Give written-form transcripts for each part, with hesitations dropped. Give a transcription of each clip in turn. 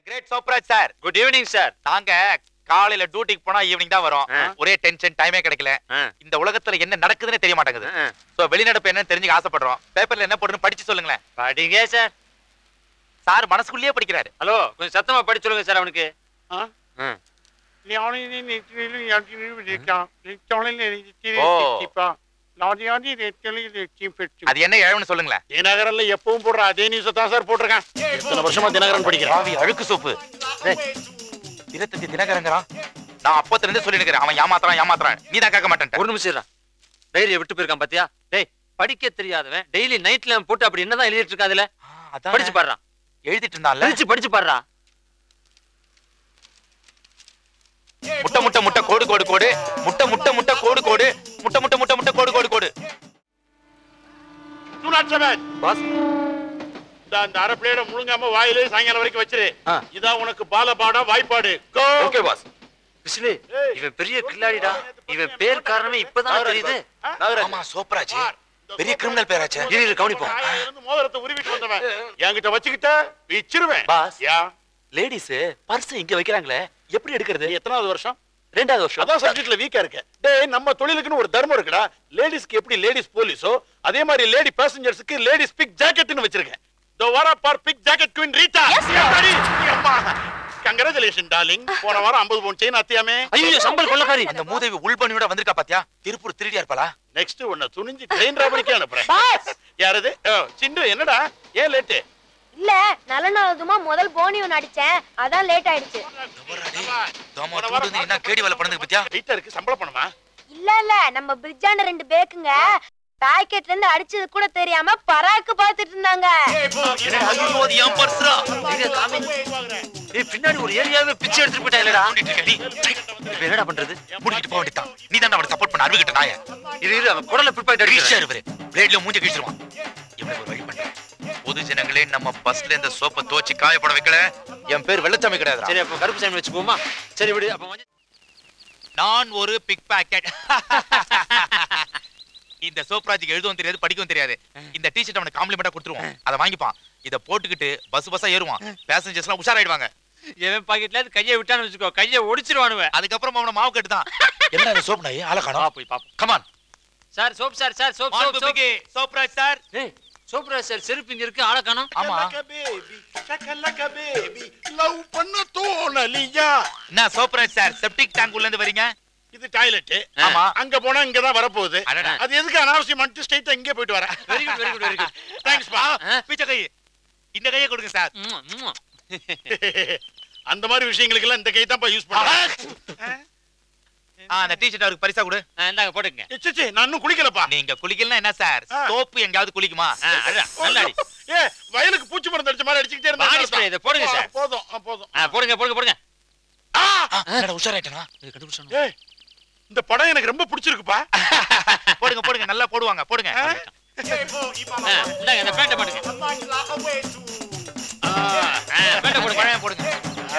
Great Sobhraj sir. Good evening sir. நாங்க காலையில டியூட்டிக்கு போனா ஈவினிங் தான் வரோம். ஒரே டென்ஷன், டைமே கிடைக்கல. இந்த உலகத்துல என்ன நடக்குதுன்னு தெரிய மாட்டேங்குது. சோ வெளிநடப்பு என்னன்னு தெரிஞ்சுக்க ஆசைப்படுறோம். பேப்பர்ல என்ன போடுன்னு படிச்சு சொல்லுங்களேன். படிங்க சார். சார் மனசுக்குள்ளேயே படிக்கிறாரு. ஹலோ, கொஞ்சம் சத்தமா படிச்சு சொல்லுங்க சார் அவனுக்கு. அது என்ன எழுன்னு சொல்லுங்களேன். தினகரன்ல எப்பவும் போடுற அதே நியூஸ் தான் சார் போட்டிருக்கான். இத்தனை வருஷமா தினகரன் படிக்கிறான். அழுக்கு சோப்பு. தினகரங்கிறான். நான் அப்பத்துல இருந்து சொல்லி இருக்கிறேன். அவன் ஏமாத்துறான். நீ தான் கேட்க மாட்டேன். ஒரு நிமிஷம் டைரியை விட்டு போயிருக்கான் பாத்தியா? டேய், படிக்க தெரியாதவன் டெய்லி நைட்ல போட்டு அப்படி என்னதான் எழுதிட்டு இருக்கான். அதுல படிச்சு பாடுறான். எழுதிட்டு இருந்தான்ல, படிச்சு பாடுறா. முட்டை முட்டை முட்டை கோடு கோடு கோடு முட்டை முட்டை முட்டை கோடு கோடு முட்டை முட்டை முட்டை முட்டை கோடு கோடு கோடு. பாஸ், அந்த அரை பிளேட முழுங்காம வாயிலே சாயங்காலம் வரைக்கும் வச்சிரு. இதான் உனக்கு பாலபாடா வாய்ப்பாடு. Okay pass. விசிலி, இவன் பெரிய கில்லாடிடா. இவன் பேர் காரணமே இப்பதான் தெரியுது. ஆமா, சோப்ராஜ் பெரிய கிரிமினல் பேராச்சே. இரு கவனிப்போம். மோதிரத்தை உருவிட்டு வந்தவன் என்கிட்ட வச்சுக்கிட்ட விச்சிருவேன். பாஸ், லேடிஸ் பர்ஸ் இங்க வைக்கிறாங்களே, எப்படி எடுக்கிறது? எத்தனாவது வருஷம்? 2வது வருஷம். அதான் சப்ஜெக்ட்ல வீக்கா இருக்க. டேய், நம்ம தொழிலுக்குன்னு ஒரு தர்மம் இருக்குடா. லேடிஸ்க்கு எப்படி லேடிஸ் போலீஸோ அதே மாதிரி லேடி பேசஞ்சர்ஸ்க்கு லேடிஸ் பிக் ஜாக்கெட்னு வச்சிருக்கேன். தி வாரா for pick jacket queen Rita. Congratulation darling. போன வாரம் 50 பவுண்ட் செயின் அத்தியாமே. ஐயோ, சம்பல் கொள்ளக்காரி. அந்த மூதேவி உள்பணியோட வந்திருக்கா பாத்தியா? திருப்பூர் திருடியா இருப்பாளா? நெக்ஸ்ட் உன்னை துணிஞ்சு ட்ரெயின் ராபரிக்கு அனுப்புறேன். யாரது? சிண்டு, என்னடா ஏன் லேட்டு? இல்ல, நல்ல நாளுமா முதல் போனியோ நடிச்சேன், அதான் லேட் ஆயிடுச்சு. என்ன கேடி வேலை பண்ணுது பாத்தியா? வீட்டருக்கு சம்பளம் பண்ணுமா? இல்ல, நம்ம பிரிட்ஜான 2 பேக்குங்க பாக்கெட்ல இருந்து அடிச்சது கூட தெரியாம பராக்கு பாத்துட்டு இருந்தாங்க. பின்னாடி ஒரு ஏரியாவே பிச்சை எடுத்துட்டு போயிட்டாங்களா? இப்ப என்னடா பண்றது? முடிக்கிட்டு போக வேண்டியதான். நீ தான் அவனை சப்போர்ட் பண்ண அருவிக்கிட்ட நாய. இரு அவன் குடல ப்ரிப்பேர் அடிச்சாரு. பிளேட்ல மூஞ்ச கிழிச்சிருவான். இவ்வளவு ஒரு வழி பண்றேன். பொது ஜனங்களே நம்ம பஸ்ல இந்த சோப்பை தோச்சி காயப்பட வைக்கல. என் பேர் வெள்ளச்சாமி கிடையாது. சரி, அப்ப கருப்பு சாமி வச்சுக்கோமா? சரி விடு. அப்ப நான் ஒரு பிக் பாக்கெட். இந்த சோப்ராஜுக்கு எழுதவும் தெரியாது, படிக்கவும் தெரியாது. இந்த டி-ஷர்ட் அவனுக்கு காம்ப்ளிமெண்டா கொடுத்துருவோம். அதை வாங்கிப்பான். இதை போட்டுக்கிட்டு பஸ்ஸா ஏறுவான். பேசஞ்சர்ஸ் எல்லாம் உஷாராயிடுவாங்க. எவன் பாக்கெட்ல கையை விட்டான்னு வச்சுக்கோ, கையை ஒடிச்சிருவானுவ. அதுக்கப்புறம் அவனை மாவு கட்டுதான். என்ன இந்த சோப் நாய் ஆள காணோம். போய் பாப்போம். Come on sir. Soap sir. Soap Sobhraj sir. ஏய், சோப்ராஜ் சார், செருப்பு இங்க இருக்கு, ஆள காணோம். ஆமா, பேபி சக்கலக்க பேபி லவ் பண்ண தோணலியா. என்ன சோப்ராஜ் சார், செப்டிக் டேங்க் உள்ள இருந்து வரீங்க? இது டாய்லெட். ஆமா, அங்க போனா இங்க தான் வர போகுது. அது எதுக்கு அனாவசியம் மட்டும் ஸ்ட்ரைட்டா இங்கே போயிட்டு வர. Very good. தேங்க்ஸ் பா. பிச்சை கை. இந்த கையை கொடுங்க சார். அந்த மாதிரி விஷயங்களுக்கு எல்லாம் இந்த கை தான் யூஸ் பண்றேன். அந்த டி-ஷர்ட் அவருக்கு பரிசா கொடு. இந்தாங்க போடுங்க. எச்சே, நான் இன்னும் குளிக்கலப்பா. நீங்க குளிக்கலனா என்ன சார்? சோப்பு எங்கயாவது குளிக்குமா? நல்லாடி. வயலுக்கு பூச்சி மருந்து அடிச்ச மாதிரி அடிச்சிட்டே இருந்தா. இத போடுங்க சார். போதும். போடுங்க. என்னடா உஷாராயிட்டனா? இது கண்டுபிடிச்சோம். இந்த படம் எனக்கு ரொம்ப பிடிச்சிருக்குப்பா. போடுங்க, நல்லா போடுவாங்க. போடுங்க. இந்தாங்க, இந்த பேண்ட போடுங்க. பேண்ட போடுங்க.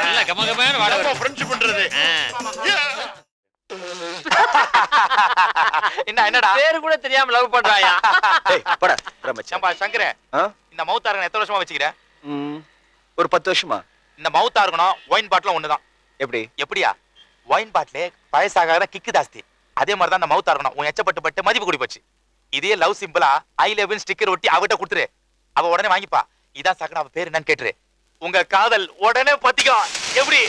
நல்லா கமகமான வாட வரும். ஃப்ரெண்ட்ஷிப் பண்றது. என்னடா பேரு கூட தெரியாம லவ் பண்றாயா? ஏய் போடா மச்சான். ஏம்பா சங்கரே, இந்த மவுத் ஆர்கன் எத்தனை வருஷமா வச்சிக்கிற? ஒரு 10 வருஷமா. இந்த மவுத் ஆர்கனும் ஒயின் பாட்டிலும் ஒண்ணுதான். எப்படியா? ஒயின் பாட்டிலே பழசாக கிக்கு ஜாஸ்தி. அதே மாதிரி தான் இந்த மவுத் ஆர்கனும். உன் எச்சப்பட்டு மதிப்பு கூடி போச்சு. இதே லவ் சிம்பிளா ஐ லவ் யூ ஸ்டிக்கர் ஒட்டி அவகிட்ட கொடுத்துரு. அவ உடனே வாங்கிப்பா. இதான் சக்கர. அவ பேர் என்னன்னு கேட்டுரு. உங்க காதல் உடனே பத்திக்கும். எப்படி?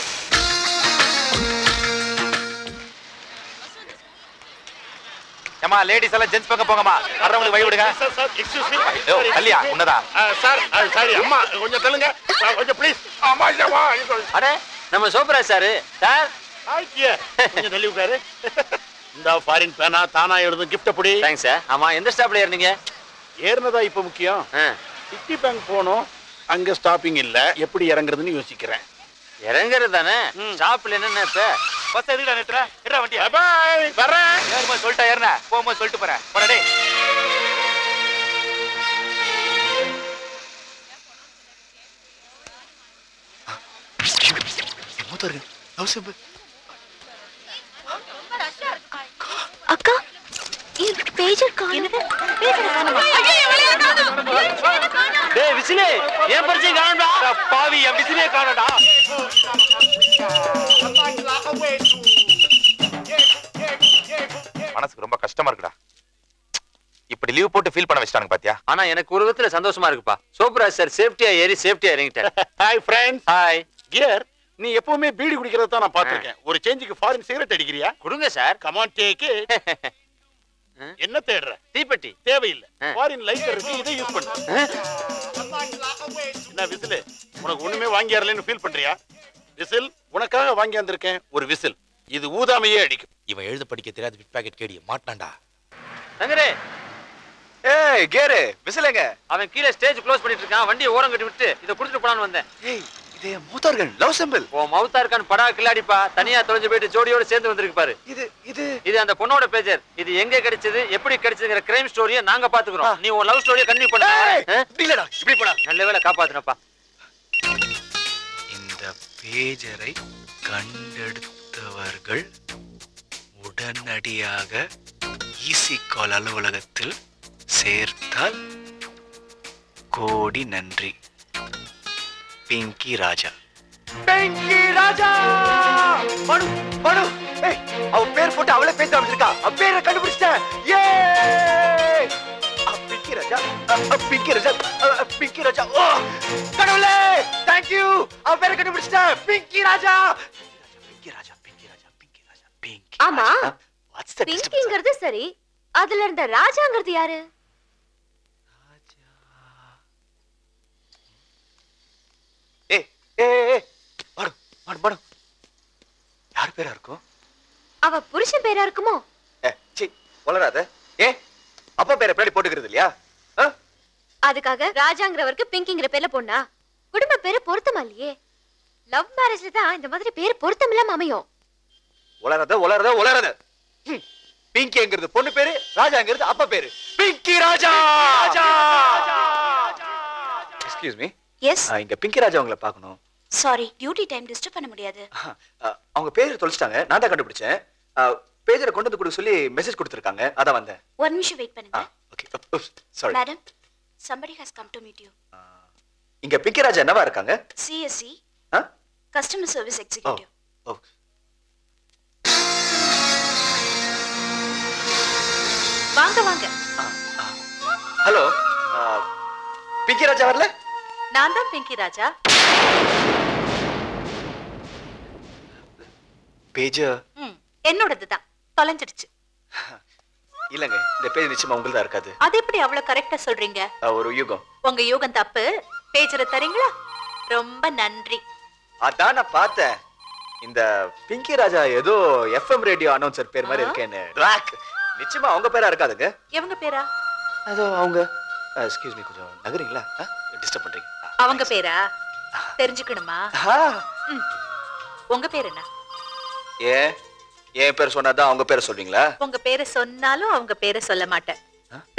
ஏமா லேடிஸ் எல்லாம் ஜென்ஸ் பக்கம் போங்கம்மா. வர்றவங்களுக்கு வழி விடுங்க. Excuse me. கல்யா உன்னதா? சார், சாரி அம்மா, கொஞ்சம் தள்ளுங்க. கொஞ்சம் ப்ளீஸ். ஆமா இல்லவா? அடே, நம்ம சோப்ராஜ் சார். ஆயிக்கியே. கொஞ்சம் தள்ளி உட்காரு. இந்த ஃபாரின் பேனா தானா எழுதும் கிஃப்ட் அப்படி. Thanks sir. ஆமா, எந்த ஸ்டாப்ல ஏறுனீங்க? ஏறுனதா இப்ப முக்கியம். சிட்டி பேங்க் போனோம். அங்க ஸ்டாப்பிங் இல்ல. எப்படி இறங்குறதுன்னு யோசிக்கிறேன். இறங்குறது தானே ஸ்டாப்ல. என்னன்னா இப்ப பஸ் எதுக்குடா நிறுத்துற? ஏறா வண்டியா. பை வரேன். ஏறும்போது சொல்லிட்டா ஏறனா? போகும்போது சொல்லிட்டு போறேன். போடா டேய். அக்கா, இந்த பேஜர் காணோம். டேய் விசிலே, ஏன் பரிச்சை காணோம்டா? பாவி, என் விசிலே காணோம்டா. லீவ் போட்டு ஃபீல் பண்ண வச்சிட்டாங்க பாத்தியா? ஆனா எனக்கு ஒரு விதத்துல சந்தோஷமா இருக்குப்பா. சோப்ராஜ் சார் சேஃப்டியா ஏறி சேஃப்டியா இறங்கிட்டார். Hi friends. ஹாய். கியர், நீ எப்பவுமே பீடி குடிக்கிறத தான் நான் பாத்திருக்கேன். ஒரு சேஞ்சுக்கு ஃபாரின் சிகரெட் அடிக்கிறியா? கொடுங்க sir. Come on take it. என்ன தேடுற? தீப்பெட்டி தேவையில்லை. ஃபாரின் லைட்டர் இருக்கு, இதை யூஸ் பண்ணு. என்ன விசில்? உனக்கு ஒண்ணுமே வாங்கி வரலன்னு ஃபீல் பண்றியா? விசில் உனக்காக வாங்கி வந்திருக்கேன். ஒரு விசில். இது ஊதாமையே அடிக்கும். இவன் எழுத படிக்க தெரியாத பிட் பாக்கெட் கேடி மாட்டான்டா. தங்கரே, ஏய் கேரு விசிலங்க. அவன் கீழே ஸ்டேஜ் க்ளோஸ் பண்ணிட்டு இருக்கான். வண்டியை ஓரம் கட்டி விட்டு இதை கொடுத்துட்டு போலான்னு வந்தேன். ஏய் இது மௌத்தார்கன் லவ் சிம்பிள். ஓ மவுத்தா இருக்கான்னு படா கில்லாடிப்பா. தனியா தொலைஞ்சு போயிட்டு ஜோடியோட சேர்ந்து வந்திருக்கு பாரு. இது இது இது அந்த பொண்ணோட பேஜர். இது எங்க கிடைச்சது, எப்படி கிடைச்சதுங்கிற கிரைம் ஸ்டோரியை நாங்க பாத்துக்கிறோம். நீ உன் லவ் ஸ்டோரியை கண்டினியூ பண்ணு. இல்லடா இப்படி போடா. நல்ல வேளை காப்பாத்துனப்பா. இந்த பேஜரை கண்டெடுத்தவர்கள் உடனடியாக ஈசி கால் அலுவலகத்தில் சேர்த்தால் கோடி நன்றி. பிங்கி ராஜா. பிங்கி ராஜா. மனு மனு ஏய் அவ பேர் போட்டு அவளே பேச ஆரம்பிச்சிருக்கா. அவ பேரை கண்டுபிடிச்சிட்டேன். ஏ பிங்கி ராஜா. பிங்கி ராஜா. பிங்கி ராஜா. ஓ கடவுளே थैंक यू. அவ பேரை கண்டுபிடிச்சிட்டேன். பிங்கி ராஜா. பிங்கி ராஜா. பிங்கி ராஜா. பிங்கி ராஜா. பிங்கி. ஆமா. வாட்ஸ் தி பிங்கிங்கிறது சரி, அதுல இருந்த ராஜாங்கிறது யாரு? யார் பேரா இருக்கும்? அவ புருஷன் பேரா இருக்குமோ? சி வளராத. அப்பா பேரை பின்னாடி போட்டுக்கிறது இல்லையா? அதுக்காக ராஜாங்கிறவருக்கு பிங்கிங்கிற பேர்ல பொண்ணா? குடும்ப பேரு பொருத்தமா இல்லையே. லவ் மேரேஜ்ல தான் இந்த மாதிரி பேரு பொருத்தம் இல்லாம அமையும். வளராத வளராத வளராத. பிங்கிங்கிறது பொண்ணு பேரு, ராஜாங்கிறது அப்பா பேரு. Pinky Raja. Excuse me. Yes. இங்க பிங்கி ராஜா உங்களை பார்க்கணும். சாரி, டியூட்டி டைம் டிஸ்டர்ப் பண்ண முடியாது. அவங்க பேரை தொலைச்சிட்டாங்க. நான் தான் கண்டுபிடிச்சேன். பேஜரை கொண்டு வந்து கொடுக்க சொல்லி மெசேஜ் கொடுத்துருக்காங்க. அதான் வந்தேன். ஒரு நிமிஷம் வெயிட் பண்ணுங்க. Okay. Sorry. Madam, somebody has come to meet you. இங்க பிங்கி ராஜா என்னவா இருக்காங்க? CSC, ஆ? Customer service executive. ஓ. வாங்க வாங்க. ஹலோ. பிங்கி ராஜா வரல? நான் தான் பிங்கி ராஜா. பேஜ் என்னோடது தான். தொலைஞ்சிடுச்சு. இல்லங்க, இந்த பேஜ் நிச்சயமா உங்களுதா இருக்காது. அது எப்படி அவ்வளவு கரெக்டா சொல்றீங்க? ஒரு யுகம். உங்க யோகம் தப்பு. பேஜரை தரீங்களா? ரொம்ப நன்றி. அதான் நான் பார்த்தேன். இந்த பிங்கி ராஜா ஏதோ FM ரேடியோ அனௌன்சர் பேர் மாதிரி இருக்கேன்னு. ராக். நிச்சயமா அவங்க பேரா இருக்காதுங்க. எவங்க பேரா? அதோ அவங்க. எக்ஸ்கியூஸ் மீ, கொஞ்சம் நகரீங்களா? டிஸ்டர்ப் பண்றீங்க. அவங்க பேரா? தெரிஞ்சுக்கணுமா? உங்க பேர் என்ன? என் பேர் சொன்னாதான் அவங்க பேரை சொல்வீங்களா? உங்க பேரை சொன்னாலும் அவங்க பேரை சொல்ல மாட்டேன்.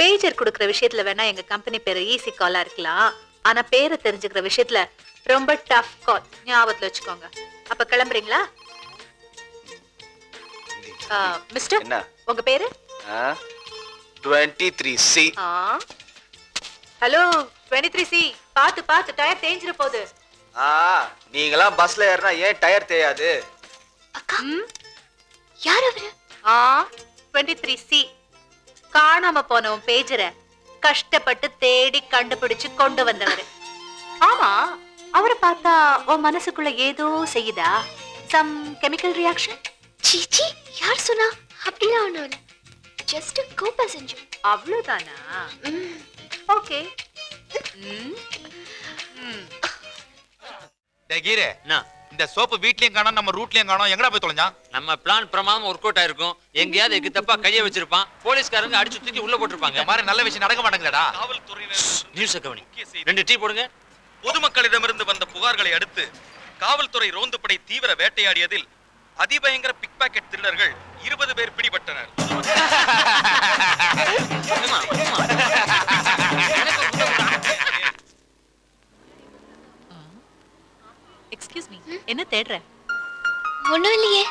பேஜர் கொடுக்கிற விஷயத்துல வேணா எங்க கம்பெனி பேரு ஈஸி காலா இருக்கலாம். ஆனா பேரை தெரிஞ்சுக்கிற விஷயத்துல ரொம்ப டஃப் கால். ஞாபகத்துல வச்சுக்கோங்க. அப்ப கிளம்புறீங்களா? மிஸ்டர், என்ன உங்க பேரு? 23C. Hello 23C. பாத்து பாத்து டயர் தேஞ்சிர போகுது. நீங்களாம் பஸ்ல ஏறினா ஏன் டயர் தேயாது? அக்கா, யார் அவரு? 23C. காணாம போன உன் பேஜரை கஷ்டப்பட்டு தேடி கண்டுபிடிச்சு கொண்டு வந்தவர். ஆமா, அவரை பார்த்தா உன் மனசுக்குள்ள ஏதோ செய்யுதா? Some chemical reaction? சீச்சி, யார் சொன்னா? அப்படிலாம் ஒண்ணும் இல்ல. Just go passenger. அவ்வளவுதானா? ஓகே. கீரே, இந்த சோப்பு வீட்லயும் காணோம், நம்ம ரூட்லயும் காணோம். எங்கடா போய் தொலைஞ்சான்? நம்ம பிளான் பிரமாதம் ஒர்க் அவுட் ஆயிருக்கும். எங்கேயாவது எக்கு தப்பா கையை வச்சிருப்பான். போலீஸ்காரங்க அடிச்சு தூக்கி உள்ள போட்டுருப்பாங்க. இந்த மாதிரி நல்ல விஷயம் நடக்க மாட்டேங்குதுடா. நியூஸ் கவனி. 2 டீ போடுங்க. பொதுமக்களிடமிருந்து வந்த புகார்களை அடுத்து காவல்துறை ரோந்துப்படை தீவிர வேட்டையாடியதில் அதிபயங்கர பிக் பாக்கெட் திருடர்கள் 20 பேர் பிடிபட்டனர். எக்ஸ்கியூஸ் மீ, என்ன தேடுற? ஒண்ணும் இல்லையே.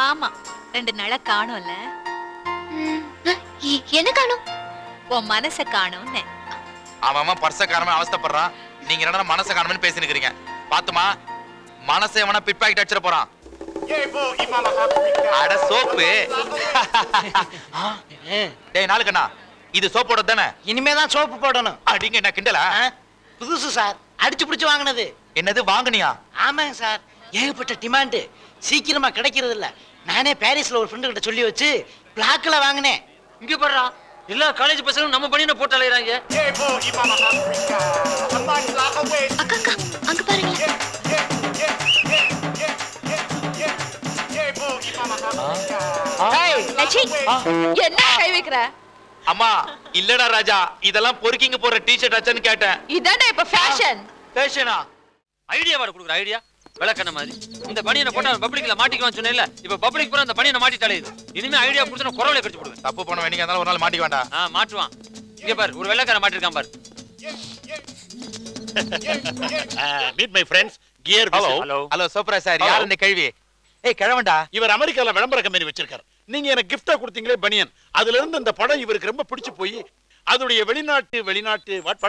ஆமா, 2 நாளா காணோம்ல. என்ன காணோம்? உன் மனச காணோம்னு. அவன் பர்ச காணாம அவஸ்தைப்படுறான். நீங்க என்னடா மனச காணாமன்னு பேசி நிக்கிறீங்க? பாத்துமா, மனசை எவனா பிட் பாக்கெட் அடிச்சிட போறான். அட சோப்பு. டேய் நாளுக்கண்ணா, இது சோப்போட தானே? இனிமே தான் சோப்பு போடணும். அடிங்க என்ன கிண்டலா? புதுசு சார், அடிச்சு பிடிச்சு வாங்கினது. என்னது வாங்குனியா? ஆமாங்க சார், ஏகப்பட்ட டிமாண்டு, சீக்கிரமா கிடைக்கிறது இல்ல. நானே பாரிஸ்ல ஒரு ஃப்ரெண்டு கிட்ட சொல்லி வச்சு பிளாக்ல வாங்கினேன். இங்க பாருடா, எல்லா காலேஜ் பசங்களும் நம்ம பணியின போட்டு அலையறாங்க. அக்கா அக்கா அங்க பாருங்க. லட்சி, என்ன கை வைக்கிற? அம்மா இல்லடா ராஜா, இதெல்லாம் பொறுக்கிங்க போற டி-ஷர்ட் ஆச்சான்னு கேட்டேன். இதானே இப்ப ஃபேஷன். ஃபேஷனா? ஐடியா வாட குடுக்குற ஐடியா விளக்கண்ண மாதிரி. இந்த பணியனை போட்டா பப்ளிக்ல மாட்டிக்குவான்னு சொன்னேன்ல, இப்ப பப்ளிக் பூரா அந்த பணியனை மாட்டிட்டாலே. இனிமே ஐடியா கொடுத்தா குறவலை கடிச்சு போடுவேன். தப்பு பண்ண வேண்டிய இருந்தாலும் ஒரு நாள் மாட்டிக்க வேண்டாம். மாட்டுவான். இங்க பாரு, ஒரு வெள்ளைக்காரன் மாட்டிருக்கான் பாரு. Meet my friends gear. Hello சூப்பரா சார். யார் இந்த கேள்வி? ஏய் கிழவன்டா, இவர் அமெரிக்கால விளம்பர கம்பெனி வச்சிருக்காரு. நீங்க எனக்கு கிஃப்டா கொடுத்தீங்களே பனியன், அதுல இருந்து இந்த படம் இவருக்கு ரொம்ப பிடிச்சு போய் அதோடைய வெளிநாட்டு வாட்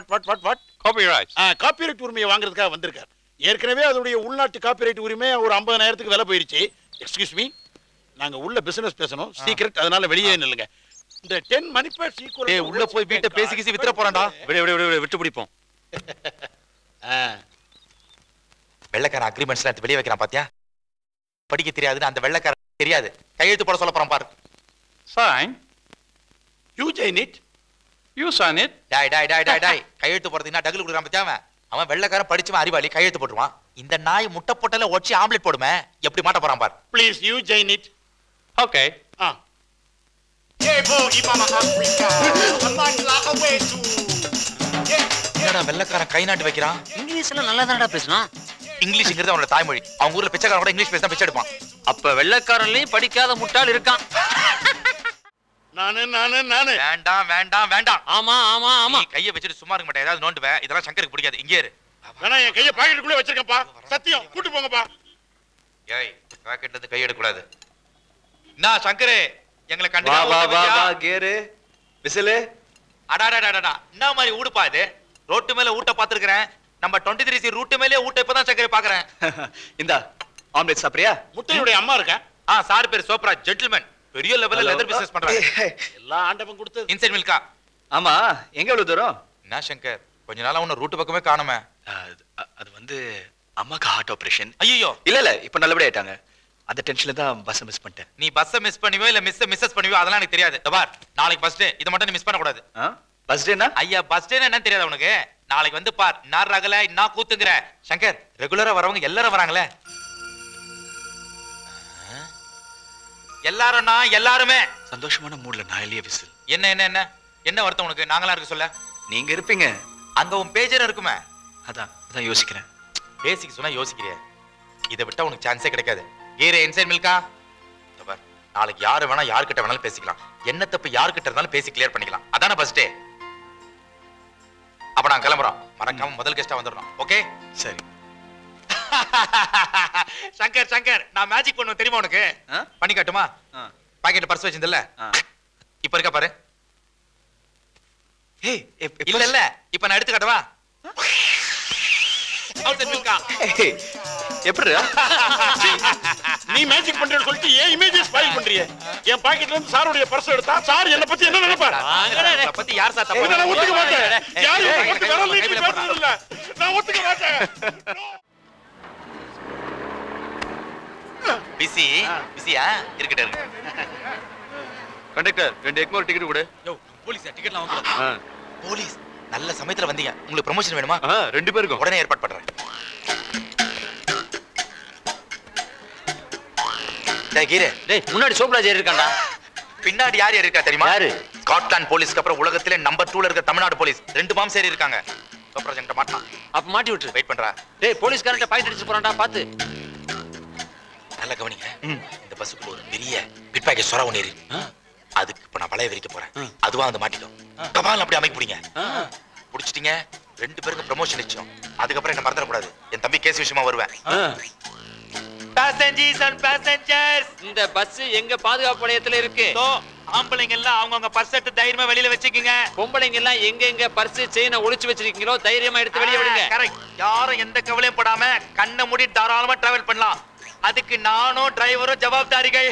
காப்பிரைட் உரிமையை வாங்குறதுக்காக வந்திருக்காரு. ஏற்கனவே அதோடைய உள்நாட்டு காப்பிரைட் உரிமை ஒரு 50,000க்கு விலை போயிருச்சு. எக்ஸ்கியூஸ் மீ, நாங்க உள்ள பிசினஸ் பேசணும், சீக்ரெட், அதனால வெளியே நில்லுங்க. இந்த 10 மணி பேர் சீக்வல். ஏய் உள்ள போய் வீட்டை பேசி கிசி வித்துற போறான்டா. விட்டு பிடிப்போம். வெள்ளைக்காரன் அக்ரிமெண்ட்ஸ்லாம் எடுத்து வெளியே வைக்கிறான் பாத்தியா? படிக்க தெரியாதுன்னு அந்த வெள்ளைக்காரன் தெரியாது, கையெழுத்து போட சொல்ல போறான் பாரு. சைன் யூ ஜெயின் இட், யூ சைன் இட். டாய் கையெழுத்து போடுறதுன்னா டகுல் குடுறான் பாத்தியா? அவன் வெள்ளைக்காரன் படிச்சவன், அறிவாளி, கையெழுத்து போட்டுருவான். இந்த நாய் முட்டை போட்டல ஒச்சி ஆம்லெட் போடுமே, எப்படி மாட்ட போறான் பாரு. ப்ளீஸ் யூ ஜெயின் இட். ஓகே. என்னடா வெள்ளைக்காரன் கை நாட்டு வைக்கிறான்? இங்கிலீஷ்ல நல்லா தானடா பேசணும். இங்கிலீஷ்ங்கிறது அவனோட தாய்மொழி. அவங்க ஊர்ல பிச்சைக்காரன் கூட இங்கிலீஷ் பேசினா பிச்சை எடுப்பான். அப்ப வெள்ளைக்காரன்லயும் படிக்காத முட்டாள் இருக்கான். நானு வேண்டாம். ஆமா நீ கையை வச்சுட்டு சும்மா இருக்க மாட்டேன், ஏதாவது நோண்டுவேன். இதெல்லாம் சங்கருக்கு பிடிக்காது. இங்கே இரு. வேணா, என் கையை பாக்கெட்டுக்குள்ளே வச்சிருக்கப்பா. சத்தியம், கூட்டு போங்கப்பா. ஏய் பாக்கெட்ல இருந்து கை எடுக்க கூடாது. நான் சங்கரே, எங்களை கண்டு கேரு விசிலு. அடாடாடாடா, என்ன மாதிரி ஊடுப்பா இது? ரோட்டு மேல ஊட்ட பாத்துக்கிறேன். நம்ம 23C ரூட் மேலே ஊட்ட இப்பதான் சங்கரே பாக்குறேன். இந்தா ஆம்லெட் சாப்பிடுறியா? முட்டையுடைய அம்மா இருக்கா? சார் பேர் சோப்ரா, ஜென்டில்மேன், பெரிய லெவல்ல லெதர் பிசினஸ் பண்றாங்க. எல்லாம் ஆண்டவன் கொடுத்தது. இன்சைட் மில்கா. ஆமா, எங்க எவ்வளவு தூரம்? என்ன சங்கர், கொஞ்ச நாளா உன்ன ரூட் பக்கமே காணுமே. அது வந்து அம்மாக்கு ஹார்ட் ஆபரேஷன். ஐயோ இல்ல இப்ப நல்லபடியா ஆயிட்டாங்க. அந்த டென்ஷன்ல தான் பஸ் மிஸ் பண்ணிட்டேன். நீ பஸ் மிஸ் பண்ணுவியோ இல்ல மிஸ்ஸஸ் பண்ணுவியோ அதெல்லாம் எனக்கு தெரியாது. பார், நாளைக்கு பஸ் டே, இத மட்டும் நீ மிஸ் பண்ண கூடாது. பஸ் டேனா? ஐயா பஸ் டேனா என்னன்னு தெரியாது உனக்கு? நாளைக்கு வந்து பார், நான் ரகல என்ன கூத்துங்கற. சங்கர், ரெகுலரா வரவங்க எல்லாரும் வராங்களே. எல்லாருமே சந்தோஷமான மூட்ல நான் இல்லையே விசில். என்ன வருத்தம் உனக்கு? நாங்களா இருக்க சொல்ல. நீங்க இருப்பீங்க, அங்க உன் பேஜர் இருக்குமே. அதான் யோசிக்கிறேன். பேசிக் சொன்னா யோசிக்கிறிய, இதை விட்டா உனக்கு சான்ஸே கிடைக்காது. கீரே இன்சைட் மில்கா. பார், நாளைக்கு யாரு வேணா யார்கிட்ட வேணாலும் பேசிக்கலாம். என்ன தப்பு யார்கிட்ட இருந்தாலும் பேசி கிளியர் பண்ணிக்கலாம். அதான ஃபர்ஸ்ட் டே. அப்ப நான் கிளம்புறோம். மறக்காம முதல் கெஸ்டா வந்துடணும். ஓகே சரி. சங்கர், நான் மேஜிக் பண்ணுவேன் தெரியுமா உனக்கு? பண்ணி காட்டுமா? பாக்கெட்ல பர்ஸ் வச்சிருந்தல்ல, இப்ப இருக்கா பாரு. இல்ல இப்ப நான் எடுத்து காட்டவா? எப்படி நீ மேஜிக் பண்றேன்னு சொல்லிட்டு ஏன் இமேஜஸ் ஸ்பாயில் பண்றியே? என் பாக்கெட்ல இருந்து சாரோட பர்ஸ் எடுத்தா சார் என்ன பத்தி என்ன நினைப்பாரு? அத பத்தி யார் சார் தப்பு? நான் ஒத்துக்க மாட்டேன். யார் எனக்கு விரல் நீட்டி பேசுறது இல்ல. நான் ஒத்துக்க மாட்டேன். பிஸியா இருக்கட்ட இருக்கு. கண்டக்டர் 2 எக்மோர் டிக்கெட் கொடு. யோ போலீஸ் டிக்கெட்லாம் வாங்குறா. போலீஸ் நல்ல சமயத்துல வந்தீங்க. உங்களுக்கு ப்ரமோஷன் வேணுமா? 2 பேருக்கும் உடனே ஏற்பாடு பண்றேன். டேய் முன்னாடி சோப்ராஜ் இருக்கான்டா. பின்னாடி யார் இருக்கா தெரியுமா? யாரு? ஸ்காட்லாந்து போலீஸ்க்கு அப்புறம் உலகத்திலே நம்பர் 2ல இருக்க தமிழ்நாடு போலீஸ் 2 பாம் சேரி இருக்காங்க. சோப்ராஜ் என்கிட்ட மாட்டான். அப்ப மாட்டி விட்டு வெயிட் பண்றா. டேய் போலீஸ்காரன்ட்ட பாயிண்ட் அடிச்சு போறான்டா, பாத்து. நல்ல கவனிங்க. இந்த பஸ்ஸுக்குள்ள ஒரு பெரிய பிட் பேக்கேஜ் சொர ஒண்ணு ஏறி. அதுக்கு இப்ப நான் வளைய விரிக்க போறேன். அதுவா வந்து மாட்டிக்கும். கபால் அப்படி அமைக்க புடிங்க. புடிச்சிட்டீங்க, 2 பேருக்கு ப்ரமோஷன் நிச்சயம். அதுக்கப்புறம் என்ன மறந்துட கூடாது. என் தம்பி கேஸ் விஷயமா வருவேன். பேசஞ்சர்ஸ் அண்ட் பேசஞ்சர்ஸ், இந்த பஸ் எங்க பாதுகாப்பு நிலையத்துல இருக்கு. ஆம்பளைங்க எல்லாம் அவங்கவங்க பர்ஸ் எடுத்து தைரியமா வெளியில வச்சுக்கீங்க. பொம்பளைங்க எல்லாம் எங்க பர்ஸ் செயினை ஒளிச்சு வச்சிருக்கீங்களோ தைரியமா எடுத்து வெளிய விடுங்க. கரெக்ட். யாரும் எந்த கவலையும் படாம கண்ணை மூடி தாராளமா டிராவல் பண்ணலாம். அதுக்கு நானும் டிரைவரும் ஜவாப்தாரிகள்.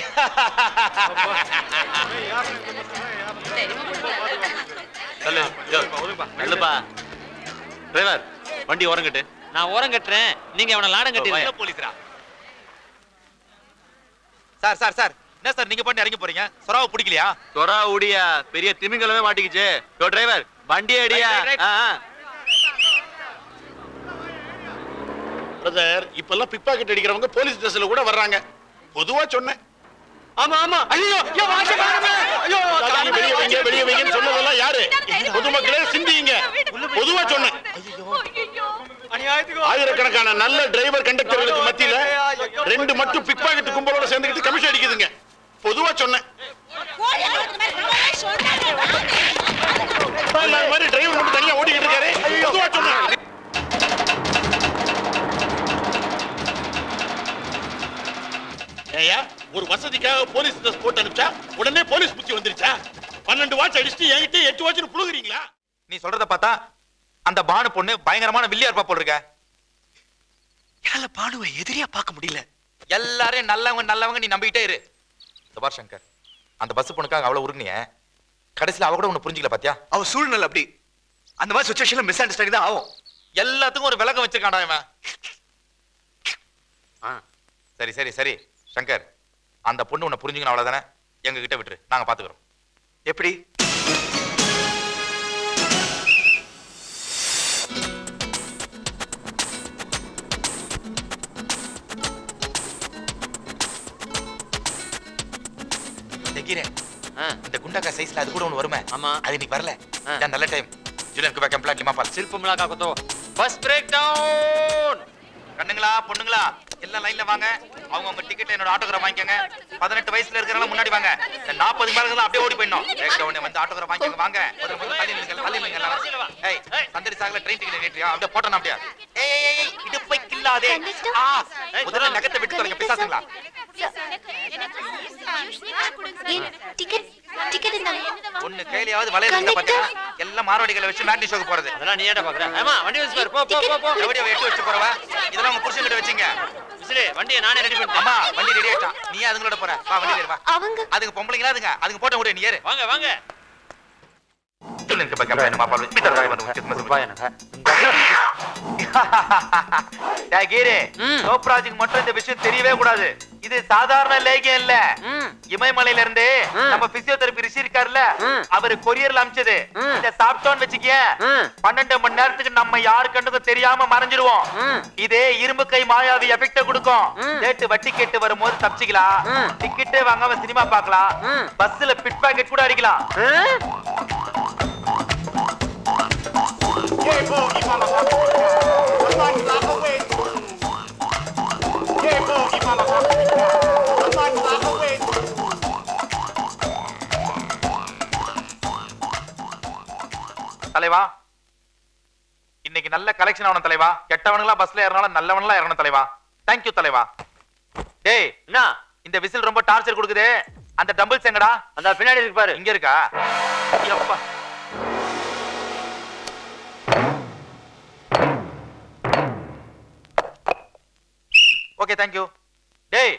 தள்ளு நல்லப்பா டிரைவர் வண்டி ஓரங்கட்டு. நான் ஓரம் கட்டுறேன், நீங்க அவனை லாடம் கட்டிடுங்க. போலீஸ்ரா. சார் சார் சார், என்ன சார் நீங்க பண்ணி இறங்கி போறீங்க? சொராவை பிடிக்கலையா? சொரா உடியா, பெரிய திமிங்கலமே மாட்டிக்கிச்சு. யோ டிரைவர், வண்டியை அடியா. பிரதர், இப்பெல்லாம் பிக் பாக்கெட் அடிக்கிறவங்க போலீஸ் ட்ரெஸ்ல கூட வர்றாங்க. பொதுவா சொன்னேன். ஆமா ஆமா. ஐயோ ஐயோ வாஷ் பண்ணுங்க. ஐயோ வெளிய வைங்கன்னு சொன்னதெல்லாம் யாரு? பொதுமக்களே சிந்திங்க. பொதுவா சொன்னேன். ஆயிரக்கணக்கான நல்ல டிரைவர் கண்டக்டர்களுக்கு மத்தியில 2 மட்டும் பிக் பாக்கெட் கும்பலோட சேர்ந்துக்கிட்டு கமிஷன் அடிக்குதுங்க. பொதுவா சொன்னேன். மாதிரி டிரைவர் மட்டும் தனியா ஓடிக்கிட்டு இருக்காரு. பொதுவா சொன்னேன். ஏயா, ஒரு வசதிக்காக போலீஸ் ட்ரெஸ் போட்டு அனுப்பிச்சா உடனே போலீஸ் புத்தி வந்துருச்சா? 12 வாட்ச் அடிச்சுட்டு என்கிட்ட 8 வாட்ச்னு புழுகுறீங்களா? நீ சொல்றத பார்த்தா அந்த பானு பொண்ணு பயங்கரமான வில்லியா இருப்பா போல இருக்க. யால பானுவை எதிரியா பார்க்க முடியல. எல்லாரையும் நல்லவங்க நீ நம்பிக்கிட்டே இரு. சபார் சங்கர், அந்த பஸ் பொண்ணுக்காக அவ்வளவு உருகுனிய, கடைசியில் அவ கூட உன்னை புரிஞ்சுக்கல பாத்தியா? அவ சூழ்நிலை அப்படி. அந்த மாதிரி சிச்சுவேஷன்ல மிஸ் அண்டர்ஸ்டாண்டிங் தான் ஆகும். எல்லாத்துக்கும் ஒரு விளக்கம் வச்சிருக்காண்டா இவன். சரி சரி சரி சங்கர், அந்த பொண்ணு உன்னை புரிஞ்சுக்கணும் அவ்வளவுதானே? எங்க கிட்ட விட்டுரு, நாங்க பாத்துக்கிறோம். எப்படி? இந்த குண்டக்கா சைஸ்ல அது கூட ஒண்ணு வருமே. ஆமா, அது இன்னைக்கு வரல. நல்ல டைம். ஜுலியன் குபா கம்ப்ளீட் லிமா பால் சில்பு மிளகா கொத்தோ. Bus break down. கண்ணுங்களா பொண்ணுங்களா எல்லாம் லைன்ல வாங்க. அவங்க டிக்கெட் என்னோட ஆட்டோகிராஃப் வாங்கிக்கங்க. 18 வயசுல இருக்கிறவங்க முன்னாடி வாங்க. 40 மேல அப்படியே ஓடி போயிடணும். பிரேக் டவுன் வந்து ஆட்டோகிராஃப் வாங்கிக்கங்க வாங்க. முதல்ல தள்ளி நில்லுங்க எல்லாம். ஏய் சந்தரி சாகல ட்ரெயின் டிக்கெட் ஏற்றியா? அப்படியே போட்டோம் அப்படியே. ஏய் இடுப்பை கில்லாதே. முதல்ல நகத்தை விட்டு தரங்க பிசாசுங்களா. ஒண்ணு கையிலயாவது வளையல் இருந்தா பாத்தியா? எல்லாம் மார்வாடிகளை வச்சு மேட்னி ஷோக்கு போறது. அதெல்லாம் நீ ஏன்டா பாக்குற? ஆமா வண்டி வச்சு பாரு. போ போ போ போ. எப்படியே வெட்டி வச்சு போறவ? இதெல்லாம் உங்க புருஷன் கிட்ட வச்சீங்க. விசிறே வண்டியை நானே ரெடி பண்ணிட்டேன். அம்மா வண்டி ரெடி ஆயிட்டா. நீ அதுங்களோட போற. வா வண்டில ஏறு வா. அதுங்க பொம்பளைங்களா அதுங்க. அதுங்க போட்ட விடு நீ ஏறு. வாங்க வாங்க. ஜுலியன் குபா கம்ப்ளீட் லிமா பால் மீட்டர் டிரைவர் வந்து கிஸ்மஸ் பாயனக. டேய் கீரே, சோப்ராஜுக்கு மட்டும் இந்த விஷயம் தெரியவே கூடாது. இது சாதாரண லேகியம் இல்ல. இமயமலையில இருந்து நம்ம பிசியோதெரபி ரிஷி இருக்காருல்ல, அவரு கொரியர்ல அனுப்பிச்சது. இத சாப்பிட்டோன்னு வெச்சுக்கிய 12 மணி நேரத்துக்கு நம்ம யாரு கண்ணுக்கும் தெரியாம மறைஞ்சிருவோம். இதே இரும்பு கை மாயாவி எஃபெக்ட் கொடுக்கும். டேட் வட்டி கேட்டு வரும்போது தப்பிச்சிக்கலாம். டிக்கெட்டே வாங்காம சினிமா பார்க்கலாம். பஸ்ல பிட் பாக்கெட் கூட அடிக்கலாம். தலைவா, இன்னைக்கு நல்ல கலெக்ஷன் ஆகணும் தலைவா. கெட்டவனுங்களா பஸ்ல ஏறனாலும் நல்லவனுங்களா ஏறணும் தலைவா. தேங்க்யூ தலைவா. டேய் என்ன இந்த விசில் ரொம்ப டார்ச்சர் கொடுக்குது. அந்த டம்பிள்ஸ் எங்கடா? அந்த பின்னாடி இருக்கு பாரு. இங்க இருக்கா? அப்பா ஓகே தேங்க்யூ. டேய்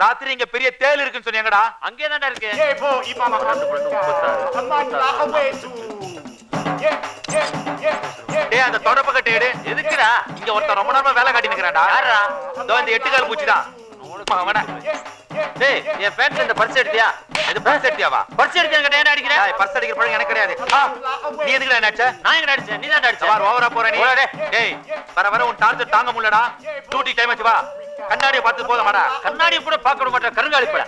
ராத்திரி இங்க பெரிய தேல் இருக்குன்னு சொன்னீங்கடா? அங்கே தான்டா இருக்கு. டேய் அந்த தொடப்ப கட்ட எடு. எதுக்குடா? இங்க ஒருத்தன் ரொம்ப நேரமா வேலை காட்டி நிக்கறான்டா. யாரா? இதோ இந்த 8 கால் பூச்சி தான். அவன. டேய் என் பேண்ட்ல இந்த பர்ஸ் எடுத்தியா? இது பர்ஸ் எடுத்தியாவா? பர்ஸ் எடுத்து என்கிட்ட ஏன் அடிக்கிற? டேய் பர்ஸ் அடிக்கிற பழக்கம் எனக்கு கிடையாது. நீ எதுக்குடா என்ன அடிச்ச? நான் எங்க அடிச்சேன்? நீ தான் அடிச்ச. வர ஓவரா போற நீ. டேய் வர உன் டார்ச்சர் தாங்க முடியலடா. டியூட்டி டைம் ஆச்சு வா. கண்ணாடியை பார்த்து போதமாடா. கண்ணாடியை கூட பார்க்க விட மாட்டேன் கருங்காலி பட.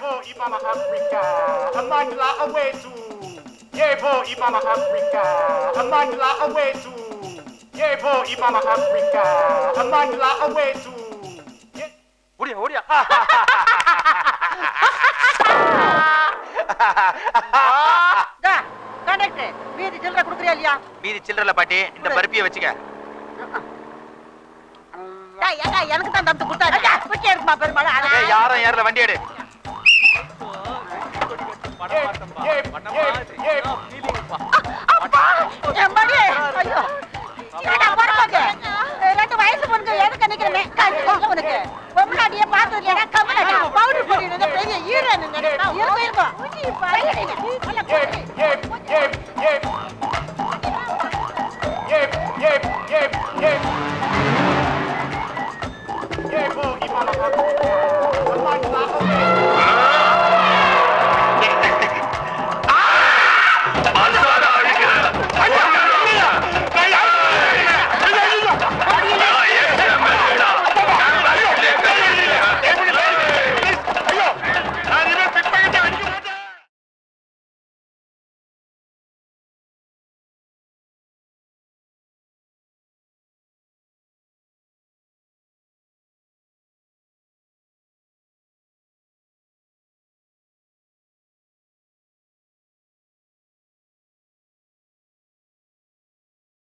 ஓடியா ஓடியா. கண்டக்டர் மீதி சில்லறை குடுக்குறியா இல்லையா? மீதி சில்லறல பாட்டி, இந்த பருப்பியை வச்சுக்க. எனக்கு தான் தந்து கொடுத்தாரு. குச்சி இருக்குமா பெருமாள்? ஏய் யாரும் ஏறல, வண்டி எடு. ரெண்டு வயசு பொண்ணுங்க எதுக்கு நிக்கிறேன்? உனக்கு பொம்னாடியே பார்த்தது இல்லையா? கம்மி பவுடர் போட்டு பெரிய ஈரன் இருக்கும்.